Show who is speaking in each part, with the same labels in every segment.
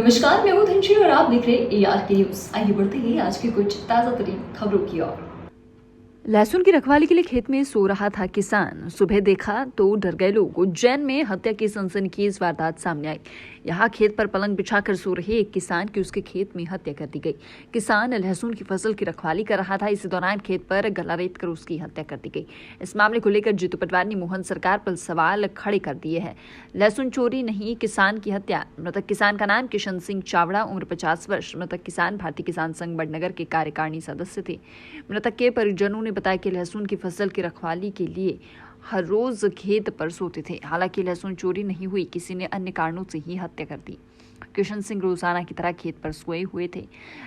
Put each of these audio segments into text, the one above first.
Speaker 1: नमस्कार, मैं हूं धनश्री और आप देख रहे हैं ARK न्यूज। आइए बढ़ते हैं आज की कुछ ताजा तरीन खबरों की ओर।
Speaker 2: लहसुन की रखवाली के लिए खेत में सो रहा था किसान। सुबह देखा तो डर गए लोग। उज्जैन में हत्या की सनसनीखेज वारदात सामने आई। यहाँ खेत पर पलंग बिछाकर सो रहे एक किसान की उसके खेत में हत्या कर दी गई। किसान लहसुन की फसल की रखवाली कर रहा था। इसी दौरान खेत पर गला रेत कर उसकी हत्या कर दी गई। इस मामले को लेकर जीतू पटवारी ने मोहन सरकार पर सवाल खड़े कर दिए हैं। लहसुन चोरी नहीं, किसान की हत्या। मृतक किसान का नाम किशन सिंह चावड़ा, उम्र 50 वर्ष। मृतक किसान भारतीय किसान संघ बड़नगर के कार्यकारिणी सदस्य थे। मृतक के परिजनों ने बताया कि लहसुन की फसल की रखवाली के लिए हर रोज खेत पर सोते थे। हालांकि लहसुन चोरी नहीं हुई, किसी ने अन्य कारणों से ही हत्या कर दी। किशन सिंह रोजाना की तरह खेत पर सोए हुए थे,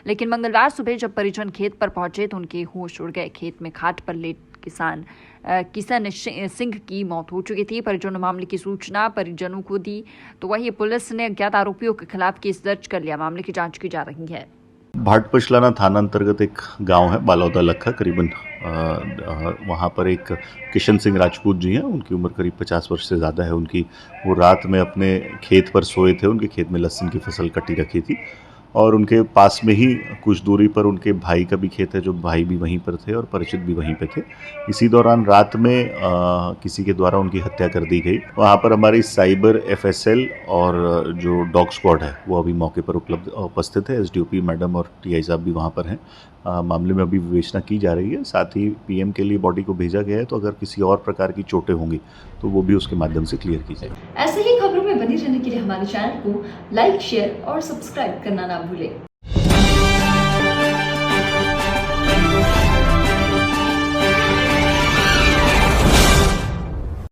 Speaker 2: लेकिन मंगलवार सुबह जब परिजन खेत पर पहुंचे तो उनके होश उड़ गए। खेत में खाट पर लेट किशन सिंह की मौत हो चुकी थी। परिजनों ने मामले की सूचना परिजनों को दी तो वहीं पुलिस ने अज्ञात आरोपियों के खिलाफ केस दर्ज कर लिया। मामले की जांच की जा रही है।
Speaker 3: भाटपछलाना थाना अंतर्गत एक गांव है बालौदा लखा, करीबन वहाँ पर एक किशन सिंह राजपूत जी हैं। उनकी उम्र करीब 50 वर्ष से ज़्यादा है उनकी। वो रात में अपने खेत पर सोए थे। उनके खेत में लहसुन की फसल कटी रखी थी और उनके पास में ही कुछ दूरी पर उनके भाई का भी खेत है, जो भाई भी वहीं पर थे और परिचित भी वहीं पे थे। इसी दौरान रात में किसी के द्वारा उनकी हत्या कर दी गई। वहाँ पर हमारी साइबर FSL और जो डॉग स्क्वाड है वो अभी मौके पर उपस्थित है। SDOP मैडम और TI साहब भी वहाँ पर हैं। मामले में अभी विवेचना की जा रही है। साथ ही PM के लिए बॉडी को भेजा गया है, तो अगर किसी और प्रकार की चोटें होंगी तो वो भी उसके माध्यम से क्लियर की जाएगी।
Speaker 1: ऐसे ही खबरों में बने रहने के लिए हमारे चैनल को लाइक, शेयर और सब्सक्राइब करना ना भूलें।